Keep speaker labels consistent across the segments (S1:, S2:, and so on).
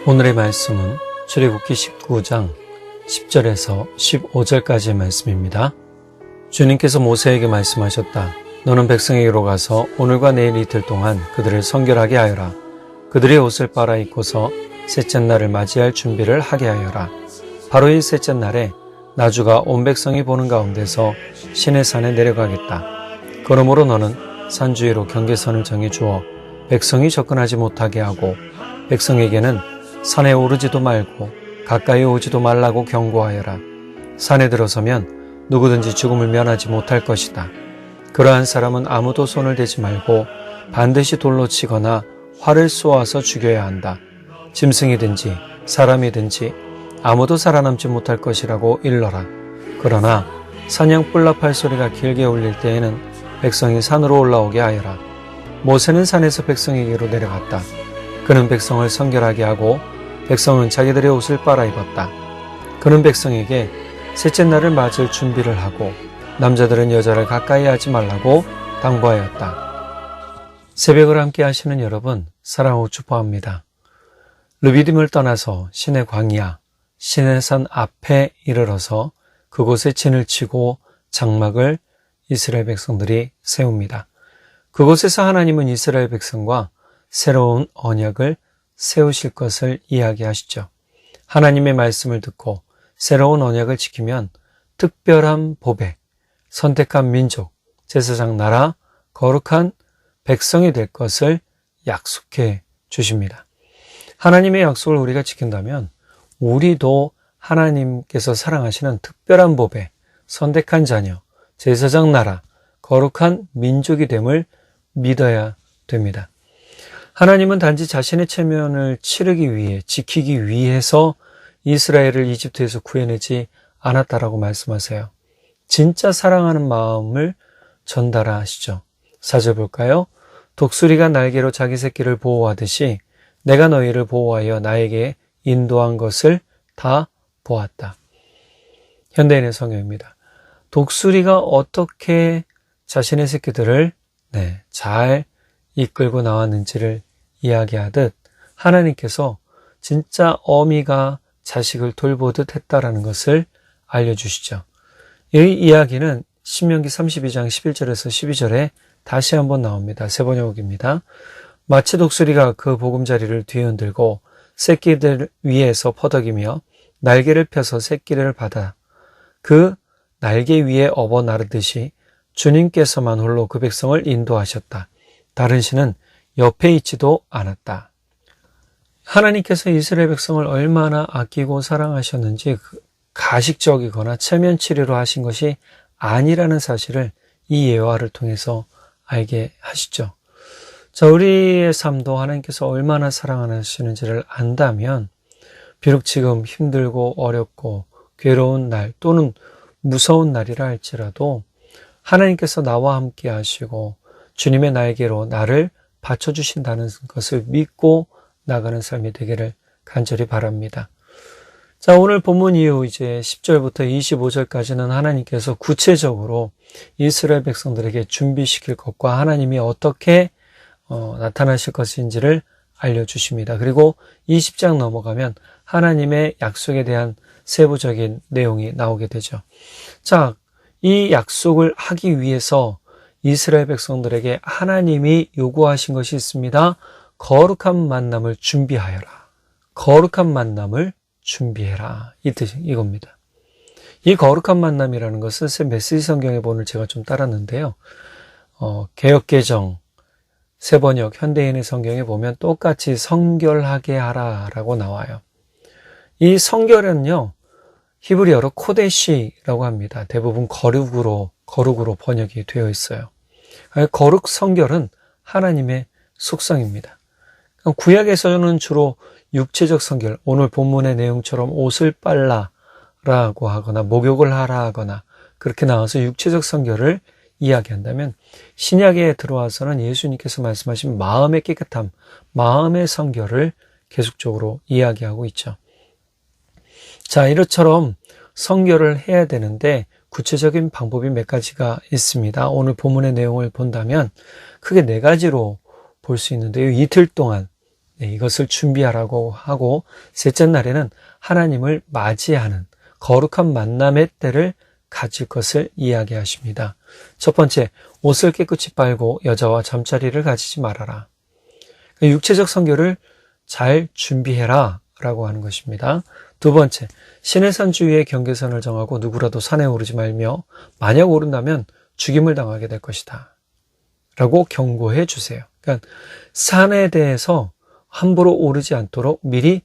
S1: 오늘의 말씀은 출애굽기 19장 10절에서 15절까지의 말씀입니다. 주님께서 모세에게 말씀하셨다. 너는 백성에게로 가서 오늘과 내일 이틀 동안 그들을 성결하게 하여라. 그들의 옷을 빨아 입고서 셋째 날을 맞이할 준비를 하게 하여라. 바로 이 셋째 날에 나주가 온 백성이 보는 가운데서 시내 산에 내려가겠다. 그러므로 너는 산주위로 경계선을 정해 주어 백성이 접근하지 못하게 하고 백성에게는 산에 오르지도 말고 가까이 오지도 말라고 경고하여라. 산에 들어서면 누구든지 죽음을 면하지 못할 것이다. 그러한 사람은 아무도 손을 대지 말고 반드시 돌로 치거나 활을 쏘아서 죽여야 한다. 짐승이든지 사람이든지 아무도 살아남지 못할 것이라고 일러라. 그러나 사냥 뿔나팔 소리가 길게 울릴 때에는 백성이 산으로 올라오게 하여라. 모세는 산에서 백성에게로 내려갔다. 그는 백성을 성결하게 하고 백성은 자기들의 옷을 빨아 입었다. 그는 백성에게 셋째 날을 맞을 준비를 하고 남자들은 여자를 가까이 하지 말라고 당부하였다. 새벽을 함께 하시는 여러분, 사랑하고 축복합니다. 르비딤을 떠나서 시내 광야, 시내산 앞에 이르러서 그곳에 진을 치고 장막을 이스라엘 백성들이 세웁니다. 그곳에서 하나님은 이스라엘 백성과 새로운 언약을 세우실 것을 이야기하시죠. 하나님의 말씀을 듣고 새로운 언약을 지키면 특별한 보배, 선택한 민족, 제사장 나라, 거룩한 백성이 될 것을 약속해 주십니다. 하나님의 약속을 우리가 지킨다면 우리도 하나님께서 사랑하시는 특별한 보배, 선택한 자녀, 제사장 나라, 거룩한 민족이 됨을 믿어야 됩니다. 하나님은 단지 자신의 체면을 치르기 위해, 지키기 위해서 이스라엘을 이집트에서 구해내지 않았다라고 말씀하세요. 진짜 사랑하는 마음을 전달하시죠. 4절 볼까요? 독수리가 날개로 자기 새끼를 보호하듯이 내가 너희를 보호하여 나에게 인도한 것을 다 보았다. 현대인의 성경입니다. 독수리가 어떻게 자신의 새끼들을 잘 이끌고 나왔는지를 이야기하듯 하나님께서 진짜 어미가 자식을 돌보듯 했다라는 것을 알려주시죠. 이 이야기는 신명기 32장 11절에서 12절에 다시 한번 나옵니다. 세번역입니다. 마치 독수리가 그 보금자리를 뒤흔들고 새끼들 위에서 퍼덕이며 날개를 펴서 새끼를 받아 그 날개 위에 업어 나르듯이 주님께서만 홀로 그 백성을 인도하셨다. 다른 신은 옆에 있지도 않았다. 하나님께서 이스라엘 백성을 얼마나 아끼고 사랑하셨는지 가식적이거나 체면치레로 하신 것이 아니라는 사실을 이 예화를 통해서 알게 하시죠. 자, 우리의 삶도 하나님께서 얼마나 사랑하시는지를 안다면 비록 지금 힘들고 어렵고 괴로운 날 또는 무서운 날이라 할지라도 하나님께서 나와 함께 하시고 주님의 날개로 나를 받쳐주신다는 것을 믿고 나가는 삶이 되기를 간절히 바랍니다. 자, 오늘 본문 이후 이제 10절부터 25절까지는 하나님께서 구체적으로 이스라엘 백성들에게 준비시킬 것과 하나님이 어떻게 나타나실 것인지를 알려주십니다. 그리고 20장 넘어가면 하나님의 약속에 대한 세부적인 내용이 나오게 되죠. 자, 이 약속을 하기 위해서 이스라엘 백성들에게 하나님이 요구하신 것이 있습니다. 거룩한 만남을 준비하여라. 거룩한 만남을 준비해라. 이 뜻이 이겁니다. 이 거룩한 만남이라는 것은 메시지 성경의 본을 제가 좀 따랐는데요. 개역개정, 세번역, 현대인의 성경에 보면 똑같이 성결하게 하라라고 나와요. 이 성결은요, 히브리어로 코데시라고 합니다. 대부분 거룩으로 번역이 되어 있어요. 거룩 성결은 하나님의 속성입니다. 구약에서는 주로 육체적 성결, 오늘 본문의 내용처럼 옷을 빨라라고 하거나 목욕을 하라 하거나 그렇게 나와서 육체적 성결을 이야기한다면 신약에 들어와서는 예수님께서 말씀하신 마음의 깨끗함, 마음의 성결을 계속적으로 이야기하고 있죠. 자, 이것처럼 성결을 해야 되는데 구체적인 방법이 몇 가지가 있습니다. 오늘 본문의 내용을 본다면 크게 4가지로 볼 수 있는데요. 이틀 동안 이것을 준비하라고 하고, 셋째 날에는 하나님을 맞이하는 거룩한 만남의 때를 가질 것을 이야기하십니다. 첫 번째, 옷을 깨끗이 빨고 여자와 잠자리를 가지지 말아라. 육체적 성결을 잘 준비해라 라고 하는 것입니다. 두 번째, 신의 산 주위에 경계선을 정하고 누구라도 산에 오르지 말며 만약 오른다면 죽임을 당하게 될 것이다 라고 경고해 주세요. 그러니까 산에 대해서 함부로 오르지 않도록 미리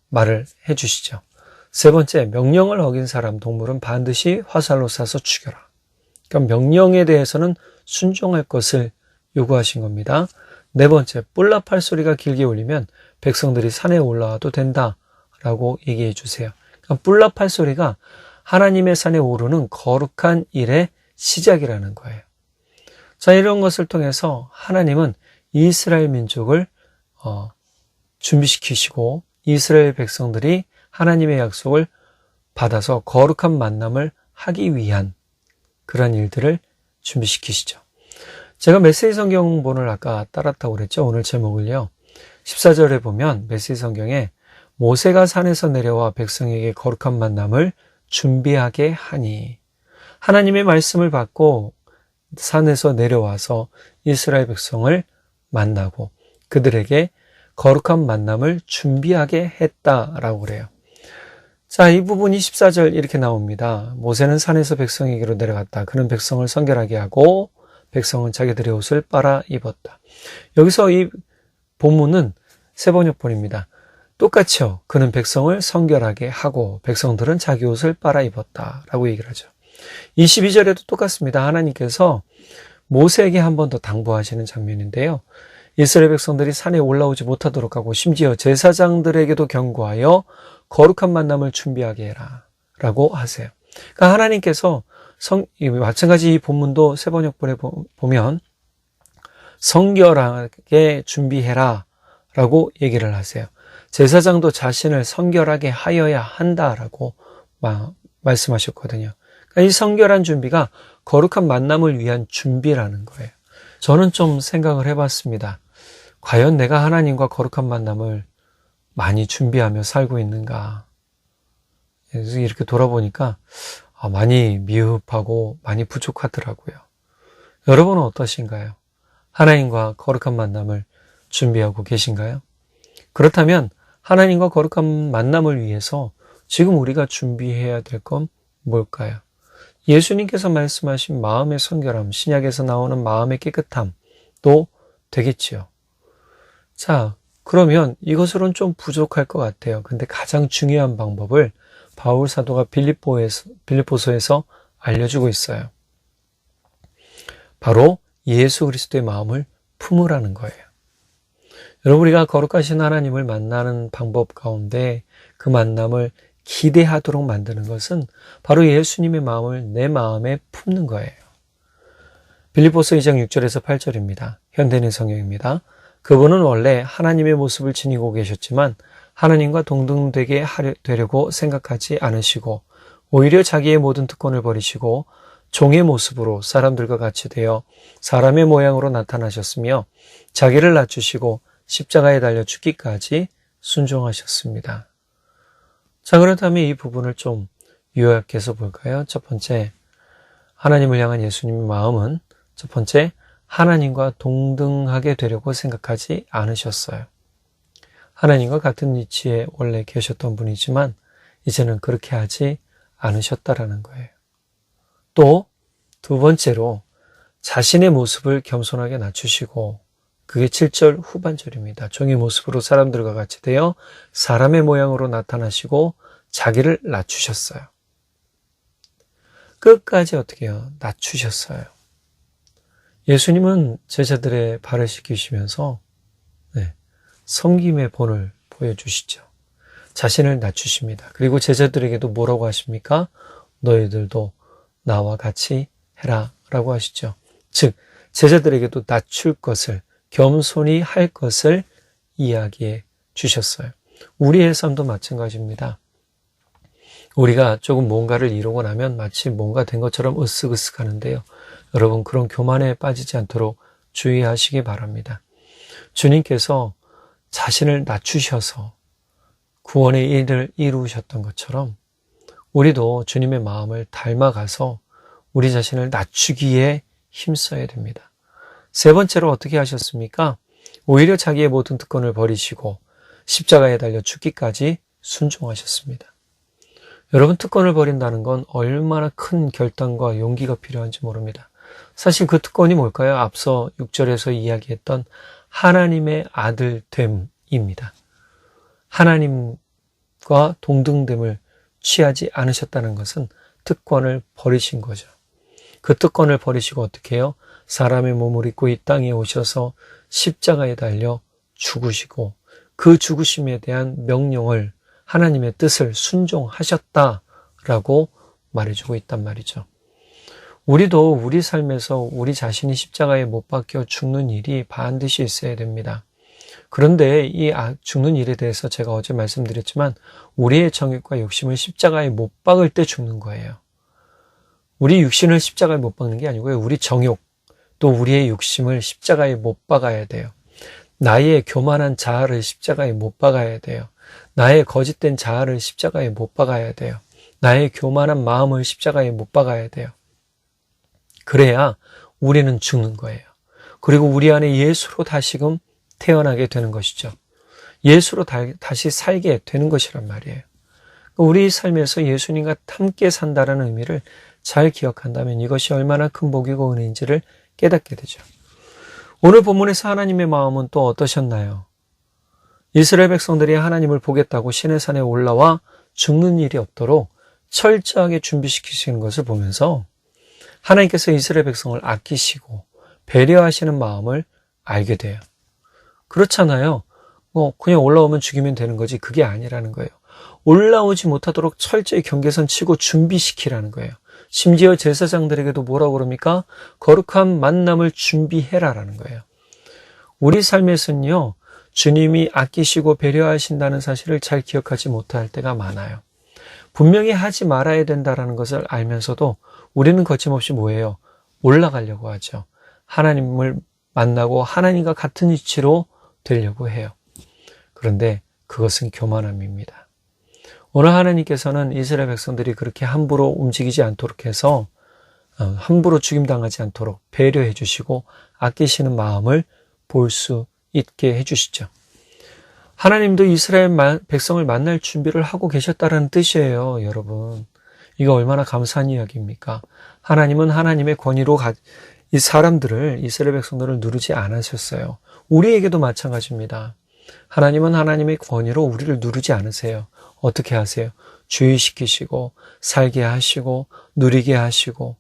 S1: 말을 해 주시죠. 세 번째, 명령을 어긴 사람, 동물은 반드시 화살로 쏴서 죽여라. 그러니까 명령에 대해서는 순종할 것을 요구하신 겁니다. 네 번째, 뿔나팔 소리가 길게 울리면 백성들이 산에 올라와도 된다라고 얘기해 주세요. 그러니까 뿔나팔 소리가 하나님의 산에 오르는 거룩한 일의 시작이라는 거예요. 자, 이런 것을 통해서 하나님은 이스라엘 민족을 준비시키시고 이스라엘 백성들이 하나님의 약속을 받아서 거룩한 만남을 하기 위한 그런 일들을 준비시키시죠. 제가 메시지 성경본을 아까 따랐다고 그랬죠. 오늘 제목을요. 14절에 보면 메시지 성경에 모세가 산에서 내려와 백성에게 거룩한 만남을 준비하게 하니, 하나님의 말씀을 받고 산에서 내려와서 이스라엘 백성을 만나고 그들에게 거룩한 만남을 준비하게 했다라고 그래요. 자, 이 부분이 14절 이렇게 나옵니다. 모세는 산에서 백성에게로 내려갔다. 그는 백성을 성결하게 하고 백성은 자기들의 옷을 빨아 입었다. 여기서 이 본문은 세번역본입니다. 똑같이요. 그는 백성을 성결하게 하고 백성들은 자기 옷을 빨아 입었다 라고 얘기를 하죠. 22절에도 똑같습니다. 하나님께서 모세에게 한 번 더 당부하시는 장면인데요. 이스라엘 백성들이 산에 올라오지 못하도록 하고 심지어 제사장들에게도 경고하여 거룩한 만남을 준비하게 해라 라고 하세요. 그러니까 하나님께서 마찬가지 이 본문도 세번역본에 보면 성결하게 준비해라 라고 얘기를 하세요. 제사장도 자신을 성결하게 하여야 한다라고 말씀하셨거든요. 그러니까 이 성결한 준비가 거룩한 만남을 위한 준비라는 거예요. 저는 좀 생각을 해봤습니다. 과연 내가 하나님과 거룩한 만남을 많이 준비하며 살고 있는가? 그래서 이렇게 돌아보니까 많이 미흡하고 많이 부족하더라고요. 여러분은 어떠신가요? 하나님과 거룩한 만남을 준비하고 계신가요? 그렇다면 하나님과 거룩한 만남을 위해서 지금 우리가 준비해야 될 건 뭘까요? 예수님께서 말씀하신 마음의 성결함, 신약에서 나오는 마음의 깨끗함도 되겠지요. 자, 그러면 이것으로는 좀 부족할 것 같아요. 근데 가장 중요한 방법을 바울 사도가 빌립보서에서 알려주고 있어요. 바로 예수 그리스도의 마음을 품으라는 거예요. 여러분, 우리가 거룩하신 하나님을 만나는 방법 가운데 그 만남을 기대하도록 만드는 것은 바로 예수님의 마음을 내 마음에 품는 거예요. 빌립보서 2장 6절에서 8절입니다. 현대인 성경입니다. 그분은 원래 하나님의 모습을 지니고 계셨지만 하나님과 동등되게 되려고 생각하지 않으시고 오히려 자기의 모든 특권을 버리시고 종의 모습으로 사람들과 같이 되어 사람의 모양으로 나타나셨으며 자기를 낮추시고 십자가에 달려 죽기까지 순종하셨습니다. 자, 그렇다면 이 부분을 좀 요약해서 볼까요? 첫 번째, 하나님을 향한 예수님의 마음은 첫 번째, 하나님과 동등하게 되려고 생각하지 않으셨어요. 하나님과 같은 위치에 원래 계셨던 분이지만 이제는 그렇게 하지 않으셨다라는 거예요. 또 두 번째로 자신의 모습을 겸손하게 낮추시고 그게 7절 후반절입니다. 종의 모습으로 사람들과 같이 되어 사람의 모양으로 나타나시고 자기를 낮추셨어요. 끝까지 어떻게 해요? 낮추셨어요. 예수님은 제자들의 발을 씻기시면서 섬김의 본을 보여주시죠. 자신을 낮추십니다. 그리고 제자들에게도 뭐라고 하십니까? 너희들도 나와 같이 해라 라고 하시죠. 즉 제자들에게도 낮출 것을, 겸손히 할 것을 이야기해 주셨어요. 우리의 삶도 마찬가지입니다. 우리가 조금 뭔가를 이루고 나면 마치 뭔가 된 것처럼 으쓱으쓱 하는데요. 여러분, 그런 교만에 빠지지 않도록 주의하시기 바랍니다. 주님께서 자신을 낮추셔서 구원의 일을 이루셨던 것처럼 우리도 주님의 마음을 닮아가서 우리 자신을 낮추기에 힘써야 됩니다. 세 번째로 어떻게 하셨습니까? 오히려 자기의 모든 특권을 버리시고 십자가에 달려 죽기까지 순종하셨습니다. 여러분, 특권을 버린다는 건 얼마나 큰 결단과 용기가 필요한지 모릅니다. 사실 그 특권이 뭘까요? 앞서 6절에서 이야기했던 하나님의 아들됨입니다. 하나님과 동등됨을 취하지 않으셨다는 것은 특권을 버리신 거죠. 그 특권을 버리시고 어떻게 해요? 사람의 몸을 입고 이 땅에 오셔서 십자가에 달려 죽으시고 그 죽으심에 대한 명령을, 하나님의 뜻을 순종하셨다라고 말해주고 있단 말이죠. 우리도 우리 삶에서 우리 자신이 십자가에 못 박혀 죽는 일이 반드시 있어야 됩니다. 그런데 이 죽는 일에 대해서 제가 어제 말씀드렸지만 우리의 정욕과 욕심을 십자가에 못 박을 때 죽는 거예요. 우리 육신을 십자가에 못 박는 게 아니고요. 우리 정욕, 또 우리의 욕심을 십자가에 못 박아야 돼요. 나의 교만한 자아를 십자가에 못 박아야 돼요. 나의 거짓된 자아를 십자가에 못 박아야 돼요. 나의 교만한 마음을 십자가에 못 박아야 돼요. 그래야 우리는 죽는 거예요. 그리고 우리 안에 예수로 다시금 태어나게 되는 것이죠. 예수로 다시 살게 되는 것이란 말이에요. 우리 삶에서 예수님과 함께 산다는 의미를 잘 기억한다면 이것이 얼마나 큰 복이고 은혜인지를 깨닫게 되죠. 오늘 본문에서 하나님의 마음은 또 어떠셨나요? 이스라엘 백성들이 하나님을 보겠다고 시내산에 올라와 죽는 일이 없도록 철저하게 준비시키시는 것을 보면서 하나님께서 이스라엘 백성을 아끼시고 배려하시는 마음을 알게 돼요. 그렇잖아요. 그냥 올라오면 죽이면 되는 거지 그게 아니라는 거예요. 올라오지 못하도록 철저히 경계선 치고 준비시키라는 거예요. 심지어 제사장들에게도 뭐라고 그럽니까? 거룩한 만남을 준비해라라는 거예요. 우리 삶에서는요, 주님이 아끼시고 배려하신다는 사실을 잘 기억하지 못할 때가 많아요. 분명히 하지 말아야 된다는 것을 알면서도 우리는 거침없이 뭐예요? 올라가려고 하죠. 하나님을 만나고 하나님과 같은 위치로 되려고 해요. 그런데 그것은 교만함입니다. 오늘 하나님께서는 이스라엘 백성들이 그렇게 함부로 움직이지 않도록 해서 함부로 죽임당하지 않도록 배려해 주시고 아끼시는 마음을 볼 수 있게 해 주시죠. 하나님도 이스라엘 백성을 만날 준비를 하고 계셨다는 뜻이에요, 여러분. 이거 얼마나 감사한 이야기입니까? 하나님은 하나님의 권위로 이 사람들을, 이스라엘 백성들을 누르지 않으셨어요. 우리에게도 마찬가지입니다. 하나님은 하나님의 권위로 우리를 누르지 않으세요. 어떻게 하세요? 주의시키시고 살게 하시고 누리게 하시고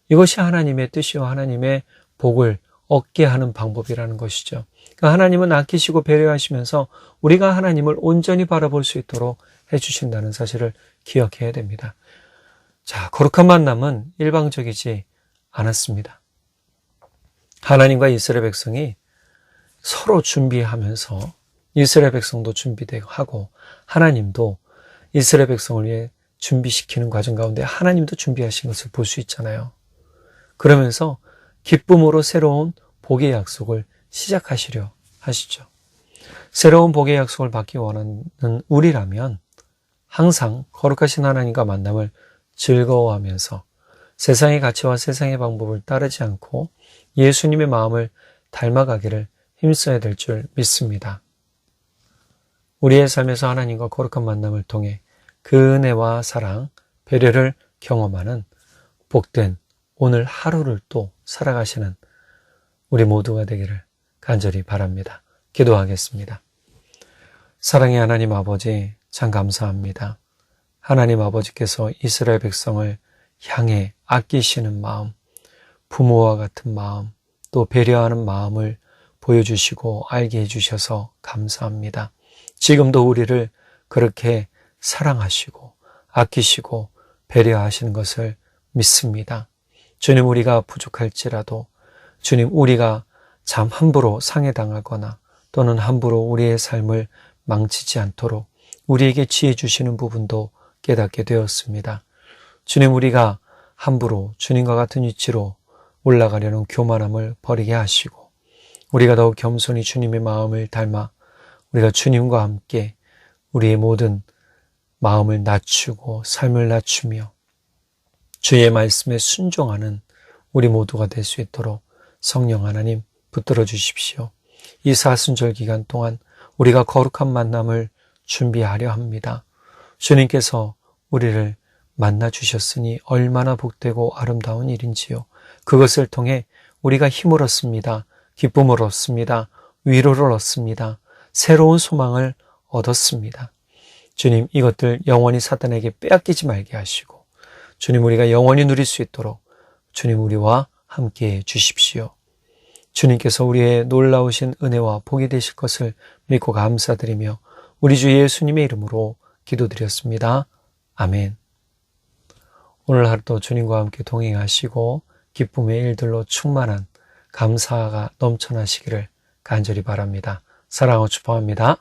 S1: 이것이 하나님의 뜻이요 하나님의 복을 얻게 하는 방법이라는 것이죠. 그러니까 하나님은 아끼시고 배려하시면서 우리가 하나님을 온전히 바라볼 수 있도록 해주신다는 사실을 기억해야 됩니다. 자, 거룩한 만남은 일방적이지 않았습니다. 하나님과 이스라엘 백성이 서로 준비하면서 이스라엘 백성도 준비하고 하나님도 이스라엘 백성을 위해 준비시키는 과정 가운데 하나님도 준비하신 것을 볼 수 있잖아요. 그러면서 기쁨으로 새로운 복의 약속을 시작하시려 하시죠. 새로운 복의 약속을 받기 원하는 우리라면 항상 거룩하신 하나님과 만남을 즐거워하면서 세상의 가치와 세상의 방법을 따르지 않고 예수님의 마음을 닮아가기를 힘써야 될 줄 믿습니다. 우리의 삶에서 하나님과 거룩한 만남을 통해 그 은혜와 사랑, 배려를 경험하는 복된 오늘 하루를 또 살아가시는 우리 모두가 되기를 간절히 바랍니다. 기도하겠습니다. 사랑의 하나님 아버지, 참 감사합니다. 하나님 아버지께서 이스라엘 백성을 향해 아끼시는 마음, 부모와 같은 마음, 또 배려하는 마음을 보여주시고 알게 해주셔서 감사합니다. 지금도 우리를 그렇게 사랑하시고 아끼시고 배려하시는 것을 믿습니다. 주님, 우리가 부족할지라도 주님, 우리가 참 함부로 상해당하거나 또는 함부로 우리의 삶을 망치지 않도록 우리에게 지혜 주시는 부분도 깨닫게 되었습니다. 주님, 우리가 함부로 주님과 같은 위치로 올라가려는 교만함을 버리게 하시고 우리가 더욱 겸손히 주님의 마음을 닮아 우리가 주님과 함께 우리의 모든 마음을 낮추고 삶을 낮추며 주의 말씀에 순종하는 우리 모두가 될 수 있도록 성령 하나님 붙들어 주십시오. 이 사순절 기간 동안 우리가 거룩한 만남을 준비하려 합니다. 주님께서 우리를 만나 주셨으니 얼마나 복되고 아름다운 일인지요. 그것을 통해 우리가 힘을 얻습니다. 기쁨을 얻습니다. 위로를 얻습니다. 새로운 소망을 얻었습니다. 주님, 이것들 영원히 사단에게 빼앗기지 말게 하시고 주님, 우리가 영원히 누릴 수 있도록 주님, 우리와 함께해 주십시오. 주님께서 우리의 놀라우신 은혜와 복이 되실 것을 믿고 감사드리며 우리 주 예수님의 이름으로 기도드렸습니다. 아멘. 오늘 하루도 주님과 함께 동행하시고 기쁨의 일들로 충만한 감사가 넘쳐나시기를 간절히 바랍니다. 사랑하고 축복합니다.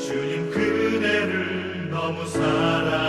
S2: 주님 그대를 너무 사랑